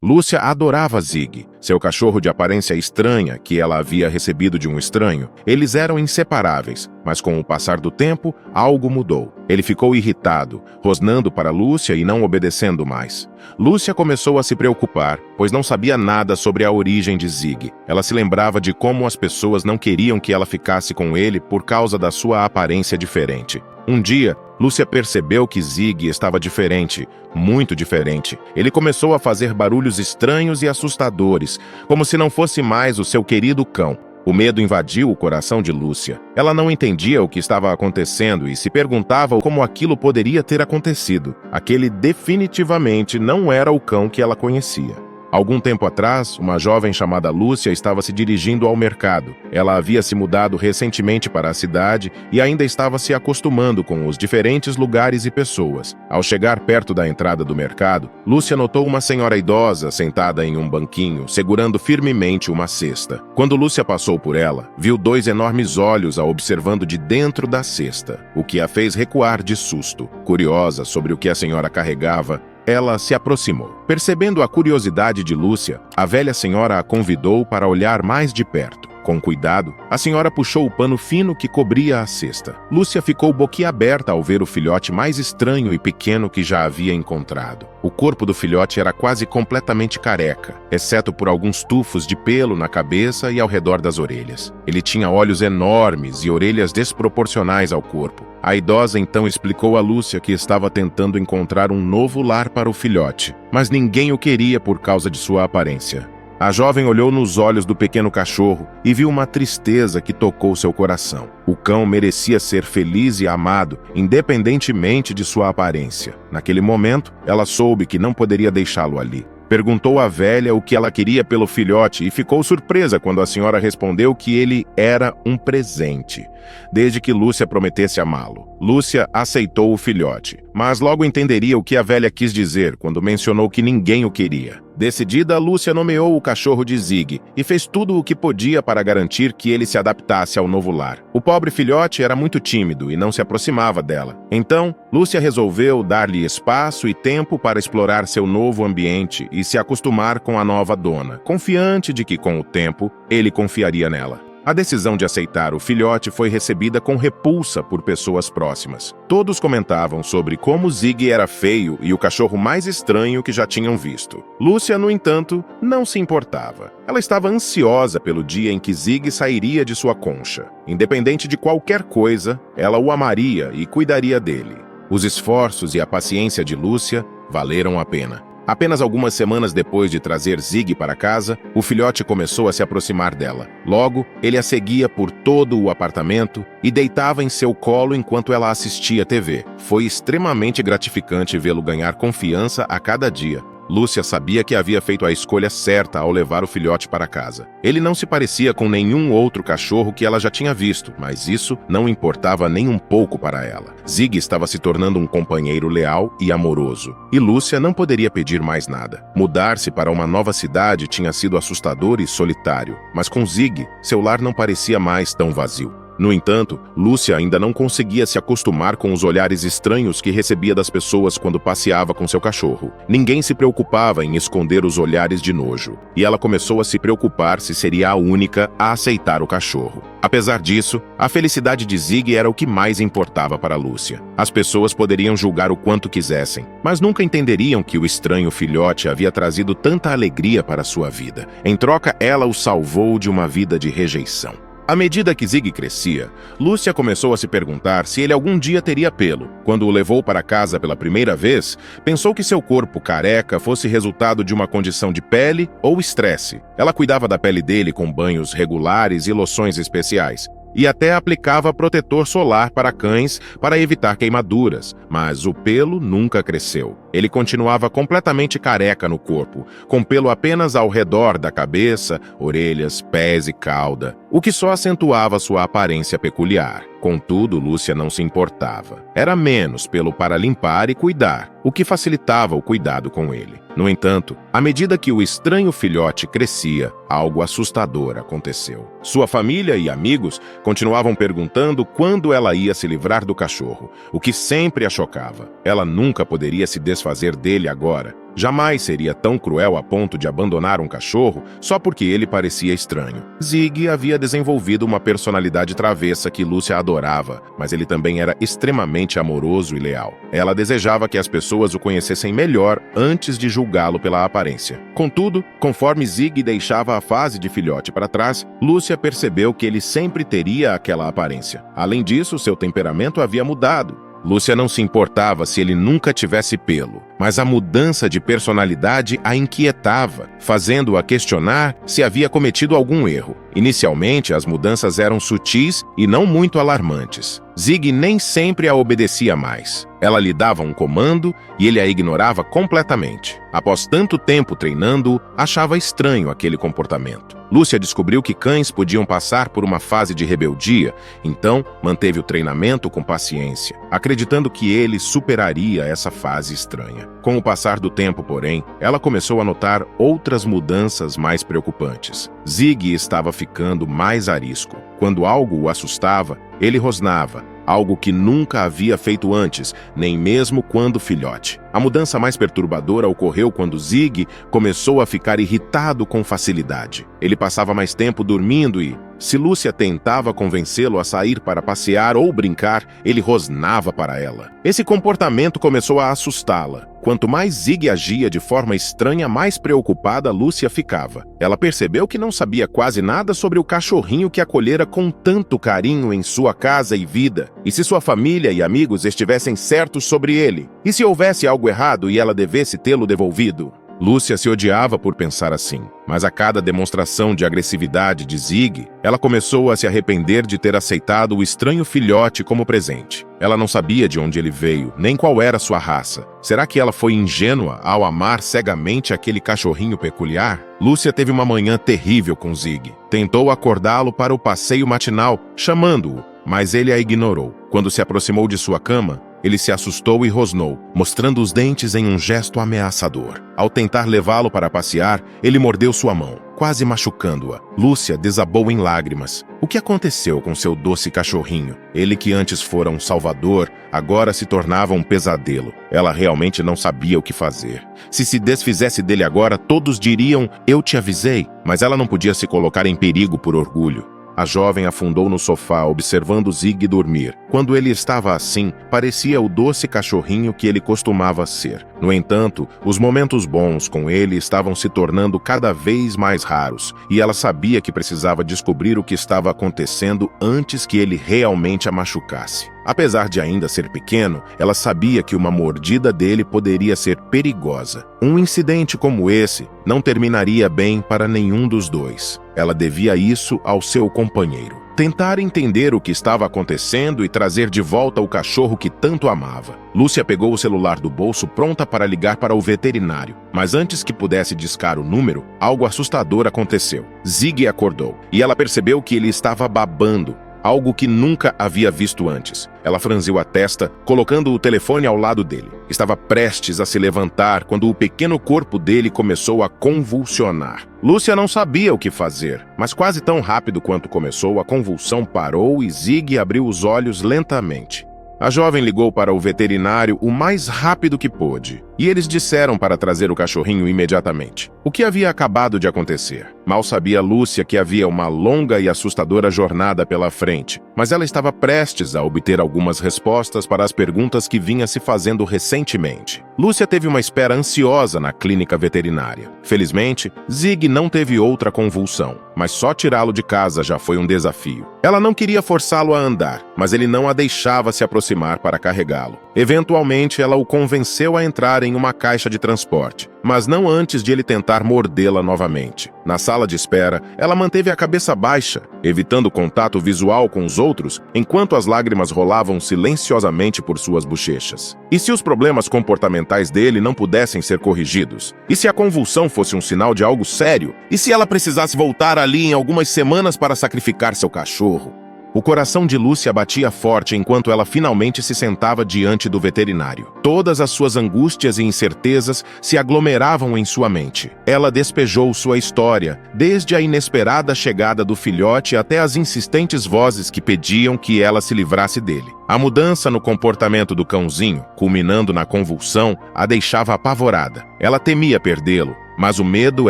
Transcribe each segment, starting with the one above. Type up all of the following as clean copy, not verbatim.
Lúcia adorava Zig, seu cachorro de aparência estranha que ela havia recebido de um estranho. Eles eram inseparáveis, mas com o passar do tempo, algo mudou. Ele ficou irritado, rosnando para Lúcia e não obedecendo mais. Lúcia começou a se preocupar, pois não sabia nada sobre a origem de Zig. Ela se lembrava de como as pessoas não queriam que ela ficasse com ele por causa da sua aparência diferente. Um dia, Lúcia percebeu que Zig estava diferente, muito diferente. Ele começou a fazer barulhos estranhos e assustadores, como se não fosse mais o seu querido cão. O medo invadiu o coração de Lúcia. Ela não entendia o que estava acontecendo e se perguntava como aquilo poderia ter acontecido. Aquele definitivamente não era o cão que ela conhecia. Algum tempo atrás, uma jovem chamada Lúcia estava se dirigindo ao mercado. Ela havia se mudado recentemente para a cidade e ainda estava se acostumando com os diferentes lugares e pessoas. Ao chegar perto da entrada do mercado, Lúcia notou uma senhora idosa sentada em um banquinho, segurando firmemente uma cesta. Quando Lúcia passou por ela, viu dois enormes olhos a observando de dentro da cesta, o que a fez recuar de susto. Curiosa sobre o que a senhora carregava, ela se aproximou. Percebendo a curiosidade de Lúcia, a velha senhora a convidou para olhar mais de perto. Com cuidado, a senhora puxou o pano fino que cobria a cesta. Lúcia ficou boquiaberta ao ver o filhote mais estranho e pequeno que já havia encontrado. O corpo do filhote era quase completamente careca, exceto por alguns tufos de pelo na cabeça e ao redor das orelhas. Ele tinha olhos enormes e orelhas desproporcionais ao corpo. A idosa então explicou a Lúcia que estava tentando encontrar um novo lar para o filhote, mas ninguém o queria por causa de sua aparência. A jovem olhou nos olhos do pequeno cachorro e viu uma tristeza que tocou seu coração. O cão merecia ser feliz e amado, independentemente de sua aparência. Naquele momento, ela soube que não poderia deixá-lo ali. Perguntou à velha o que ela queria pelo filhote e ficou surpresa quando a senhora respondeu que ele era um presente, desde que Lúcia prometesse amá-lo. Lúcia aceitou o filhote, mas logo entenderia o que a velha quis dizer quando mencionou que ninguém o queria. Decidida, Lúcia nomeou o cachorro de Zig e fez tudo o que podia para garantir que ele se adaptasse ao novo lar. O pobre filhote era muito tímido e não se aproximava dela. Então, Lúcia resolveu dar-lhe espaço e tempo para explorar seu novo ambiente e se acostumar com a nova dona, confiante de que, com o tempo, ele confiaria nela. A decisão de aceitar o filhote foi recebida com repulsa por pessoas próximas. Todos comentavam sobre como Zig era feio e o cachorro mais estranho que já tinham visto. Lúcia, no entanto, não se importava. Ela estava ansiosa pelo dia em que Zig sairia de sua concha. Independente de qualquer coisa, ela o amaria e cuidaria dele. Os esforços e a paciência de Lúcia valeram a pena. Apenas algumas semanas depois de trazer Zig para casa, o filhote começou a se aproximar dela. Logo, ele a seguia por todo o apartamento e deitava em seu colo enquanto ela assistia TV. Foi extremamente gratificante vê-lo ganhar confiança a cada dia. Lúcia sabia que havia feito a escolha certa ao levar o filhote para casa. Ele não se parecia com nenhum outro cachorro que ela já tinha visto, mas isso não importava nem um pouco para ela. Zig estava se tornando um companheiro leal e amoroso, e Lúcia não poderia pedir mais nada. Mudar-se para uma nova cidade tinha sido assustador e solitário, mas com Zig, seu lar não parecia mais tão vazio. No entanto, Lúcia ainda não conseguia se acostumar com os olhares estranhos que recebia das pessoas quando passeava com seu cachorro. Ninguém se preocupava em esconder os olhares de nojo, e ela começou a se preocupar se seria a única a aceitar o cachorro. Apesar disso, a felicidade de Zig era o que mais importava para Lúcia. As pessoas poderiam julgar o quanto quisessem, mas nunca entenderiam que o estranho filhote havia trazido tanta alegria para sua vida. Em troca, ela o salvou de uma vida de rejeição. À medida que Zig crescia, Lúcia começou a se perguntar se ele algum dia teria pelo. Quando o levou para casa pela primeira vez, pensou que seu corpo careca fosse resultado de uma condição de pele ou estresse. Ela cuidava da pele dele com banhos regulares e loções especiais, e até aplicava protetor solar para cães para evitar queimaduras, mas o pelo nunca cresceu. Ele continuava completamente careca no corpo, com pelo apenas ao redor da cabeça, orelhas, pés e cauda, o que só acentuava sua aparência peculiar. Contudo, Lúcia não se importava. Era menos pelo para limpar e cuidar, o que facilitava o cuidado com ele. No entanto, à medida que o estranho filhote crescia, algo assustador aconteceu. Sua família e amigos continuavam perguntando quando ela ia se livrar do cachorro, o que sempre a chocava. Ela nunca poderia se desfazer dele agora. Jamais seria tão cruel a ponto de abandonar um cachorro só porque ele parecia estranho. Zig havia desenvolvido uma personalidade travessa que Lúcia adorava, mas ele também era extremamente amoroso e leal. Ela desejava que as pessoas o conhecessem melhor antes de julgá-lo pela aparência. Contudo, conforme Zig deixava a fase de filhote para trás, Lúcia percebeu que ele sempre teria aquela aparência. Além disso, seu temperamento havia mudado. Lúcia não se importava se ele nunca tivesse pelo, mas a mudança de personalidade a inquietava, fazendo-a questionar se havia cometido algum erro. Inicialmente, as mudanças eram sutis e não muito alarmantes. Zig nem sempre a obedecia mais. Ela lhe dava um comando e ele a ignorava completamente. Após tanto tempo treinando-o, achava estranho aquele comportamento. Lúcia descobriu que cães podiam passar por uma fase de rebeldia, então manteve o treinamento com paciência, acreditando que ele superaria essa fase estranha. Com o passar do tempo, porém, ela começou a notar outras mudanças mais preocupantes. Zig estava ficando mais arisco. Quando algo o assustava, ele rosnava, algo que nunca havia feito antes, nem mesmo quando filhote. A mudança mais perturbadora ocorreu quando Zig começou a ficar irritado com facilidade. Ele passava mais tempo dormindo e, se Lúcia tentava convencê-lo a sair para passear ou brincar, ele rosnava para ela. Esse comportamento começou a assustá-la. Quanto mais Zig agia de forma estranha, mais preocupada Lúcia ficava. Ela percebeu que não sabia quase nada sobre o cachorrinho que acolhera com tanto carinho em sua casa e vida. E se sua família e amigos estivessem certos sobre ele? E se houvesse algo errado e ela devesse tê-lo devolvido? Lúcia se odiava por pensar assim, mas a cada demonstração de agressividade de Zig, ela começou a se arrepender de ter aceitado o estranho filhote como presente. Ela não sabia de onde ele veio, nem qual era sua raça. Será que ela foi ingênua ao amar cegamente aquele cachorrinho peculiar? Lúcia teve uma manhã terrível com Zig. Tentou acordá-lo para o passeio matinal, chamando-o, mas ele a ignorou. Quando se aproximou de sua cama, ele se assustou e rosnou, mostrando os dentes em um gesto ameaçador. Ao tentar levá-lo para passear, ele mordeu sua mão, quase machucando-a. Lúcia desabou em lágrimas. O que aconteceu com seu doce cachorrinho? Ele que antes fora um salvador, agora se tornava um pesadelo. Ela realmente não sabia o que fazer. Se desfizesse dele agora, todos diriam, "Eu te avisei", mas ela não podia se colocar em perigo por orgulho. A jovem afundou no sofá, observando Zig dormir. Quando ele estava assim, parecia o doce cachorrinho que ele costumava ser. No entanto, os momentos bons com ele estavam se tornando cada vez mais raros, e ela sabia que precisava descobrir o que estava acontecendo antes que ele realmente a machucasse. Apesar de ainda ser pequeno, ela sabia que uma mordida dele poderia ser perigosa. Um incidente como esse não terminaria bem para nenhum dos dois. Ela devia isso ao seu companheiro. Tentar entender o que estava acontecendo e trazer de volta o cachorro que tanto amava. Lúcia pegou o celular do bolso pronta para ligar para o veterinário. Mas antes que pudesse discar o número, algo assustador aconteceu. Zig acordou e ela percebeu que ele estava babando. Algo que nunca havia visto antes. Ela franziu a testa, colocando o telefone ao lado dele. Estava prestes a se levantar quando o pequeno corpo dele começou a convulsionar. Lúcia não sabia o que fazer, mas quase tão rápido quanto começou, a convulsão parou e Zig abriu os olhos lentamente. A jovem ligou para o veterinário o mais rápido que pôde, e eles disseram para trazer o cachorrinho imediatamente. O que havia acabado de acontecer? Mal sabia Lúcia que havia uma longa e assustadora jornada pela frente, mas ela estava prestes a obter algumas respostas para as perguntas que vinha se fazendo recentemente. Lúcia teve uma espera ansiosa na clínica veterinária. Felizmente, Zig não teve outra convulsão, mas só tirá-lo de casa já foi um desafio. Ela não queria forçá-lo a andar, mas ele não a deixava se aproximar para carregá-lo. Eventualmente, ela o convenceu a entrar em uma caixa de transporte, mas não antes de ele tentar mordê-la novamente. Na sala de espera, ela manteve a cabeça baixa, evitando contato visual com os outros, enquanto as lágrimas rolavam silenciosamente por suas bochechas. E se os problemas comportamentais dele não pudessem ser corrigidos? E se a convulsão fosse um sinal de algo sério? E se ela precisasse voltar ali em algumas semanas para sacrificar seu cachorro? O coração de Lúcia batia forte enquanto ela finalmente se sentava diante do veterinário. Todas as suas angústias e incertezas se aglomeravam em sua mente. Ela despejou sua história, desde a inesperada chegada do filhote até as insistentes vozes que pediam que ela se livrasse dele. A mudança no comportamento do cãozinho, culminando na convulsão, a deixava apavorada. Ela temia perdê-lo, mas o medo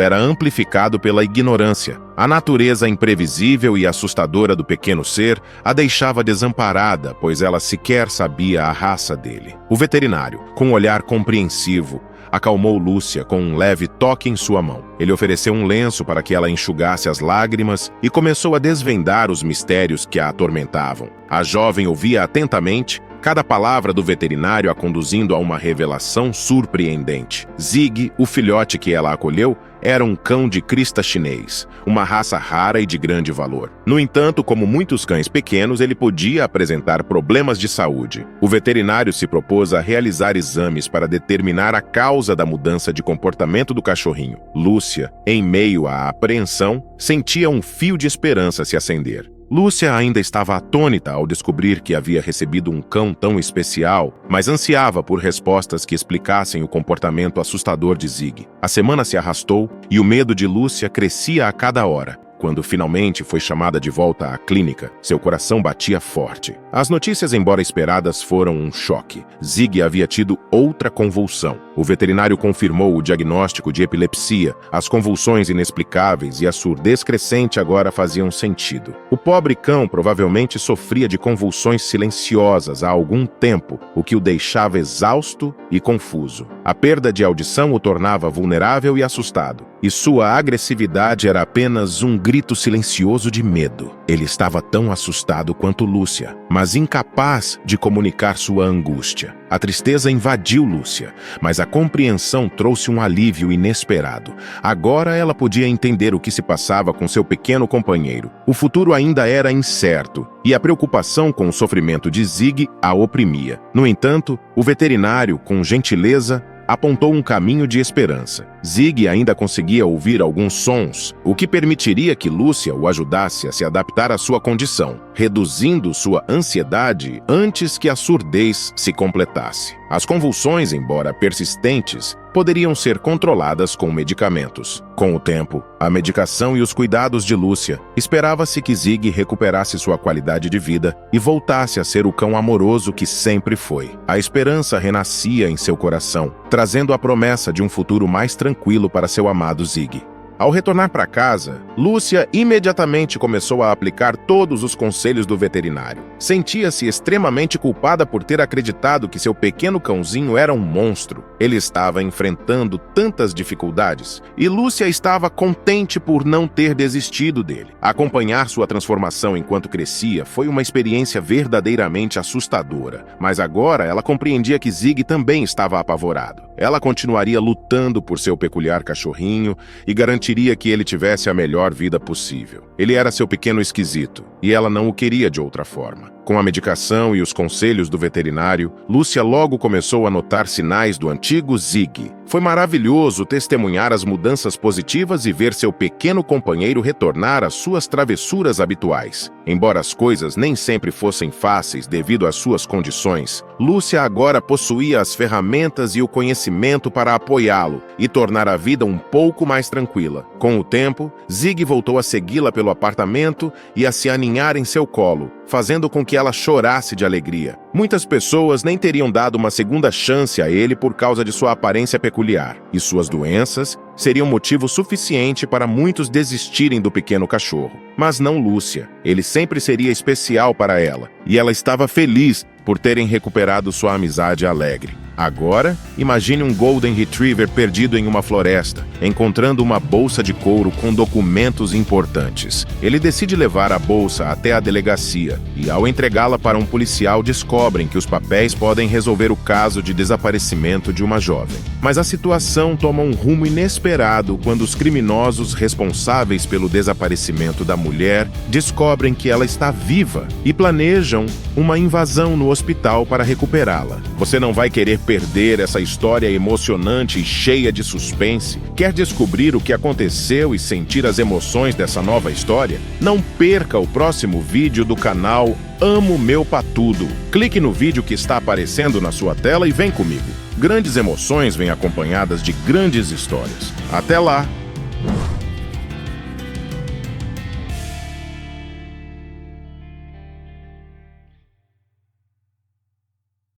era amplificado pela ignorância. A natureza imprevisível e assustadora do pequeno ser a deixava desamparada, pois ela sequer sabia a raça dele. O veterinário, com um olhar compreensivo, acalmou Lúcia com um leve toque em sua mão. Ele ofereceu um lenço para que ela enxugasse as lágrimas e começou a desvendar os mistérios que a atormentavam. A jovem ouvia atentamente, cada palavra do veterinário a conduzindo a uma revelação surpreendente. Zig, o filhote que ela acolheu, era um cão de crista chinês, uma raça rara e de grande valor. No entanto, como muitos cães pequenos, ele podia apresentar problemas de saúde. O veterinário se propôs a realizar exames para determinar a causa da mudança de comportamento do cachorrinho. Lúcia, em meio à apreensão, sentia um fio de esperança se acender. Lúcia ainda estava atônita ao descobrir que havia recebido um cão tão especial, mas ansiava por respostas que explicassem o comportamento assustador de Zig. A semana se arrastou e o medo de Lúcia crescia a cada hora. Quando finalmente foi chamada de volta à clínica, seu coração batia forte. As notícias, embora esperadas, foram um choque. Zig havia tido outra convulsão. O veterinário confirmou o diagnóstico de epilepsia. As convulsões inexplicáveis e a surdez crescente agora faziam sentido. O pobre cão provavelmente sofria de convulsões silenciosas há algum tempo, o que o deixava exausto e confuso. A perda de audição o tornava vulnerável e assustado, e sua agressividade era apenas um grito silencioso de medo. Ele estava tão assustado quanto Lúcia, mas incapaz de comunicar sua angústia. A tristeza invadiu Lúcia, mas a compreensão trouxe um alívio inesperado. Agora ela podia entender o que se passava com seu pequeno companheiro. O futuro ainda era incerto, e a preocupação com o sofrimento de Zig a oprimia. No entanto, o veterinário, com gentileza, apontou um caminho de esperança. Zig ainda conseguia ouvir alguns sons, o que permitiria que Lúcia o ajudasse a se adaptar à sua condição, reduzindo sua ansiedade antes que a surdez se completasse. As convulsões, embora persistentes, poderiam ser controladas com medicamentos. Com o tempo, a medicação e os cuidados de Lúcia, esperava-se que Zig recuperasse sua qualidade de vida e voltasse a ser o cão amoroso que sempre foi. A esperança renascia em seu coração, trazendo a promessa de um futuro mais tranquilo para seu amado Zig. Ao retornar para casa, Lúcia imediatamente começou a aplicar todos os conselhos do veterinário. Sentia-se extremamente culpada por ter acreditado que seu pequeno cãozinho era um monstro. Ele estava enfrentando tantas dificuldades, e Lúcia estava contente por não ter desistido dele. Acompanhar sua transformação enquanto crescia foi uma experiência verdadeiramente assustadora, mas agora ela compreendia que Zig também estava apavorado. Ela continuaria lutando por seu peculiar cachorrinho e garantiria que ele tivesse a melhor vida possível. Ele era seu pequeno esquisito, e ela não o queria de outra forma. Com a medicação e os conselhos do veterinário, Lúcia logo começou a notar sinais do antigo Zig. Foi maravilhoso testemunhar as mudanças positivas e ver seu pequeno companheiro retornar às suas travessuras habituais. Embora as coisas nem sempre fossem fáceis devido às suas condições, Lúcia agora possuía as ferramentas e o conhecimento para apoiá-lo e tornar a vida um pouco mais tranquila. Com o tempo, Zig voltou a segui-la pelo apartamento e a se aninhar em seu colo, fazendo com que ela chorasse de alegria. Muitas pessoas nem teriam dado uma segunda chance a ele por causa de sua aparência peculiar, e suas doenças seriam motivo suficiente para muitos desistirem do pequeno cachorro. Mas não Lúcia. Ele sempre seria especial para ela, e ela estava feliz por terem recuperado sua amizade alegre. Agora, imagine um Golden Retriever perdido em uma floresta, encontrando uma bolsa de couro com documentos importantes. Ele decide levar a bolsa até a delegacia e, ao entregá-la para um policial, descobrem que os papéis podem resolver o caso de desaparecimento de uma jovem. Mas a situação toma um rumo inesperado quando os criminosos responsáveis pelo desaparecimento da mulher descobrem que ela está viva e planejam uma invasão no hospital para recuperá-la. Você não vai querer perder essa história emocionante e cheia de suspense? Quer descobrir o que aconteceu e sentir as emoções dessa nova história? Não perca o próximo vídeo do canal Amo Meu Patudo. Clique no vídeo que está aparecendo na sua tela e vem comigo. Grandes emoções vêm acompanhadas de grandes histórias. Até lá!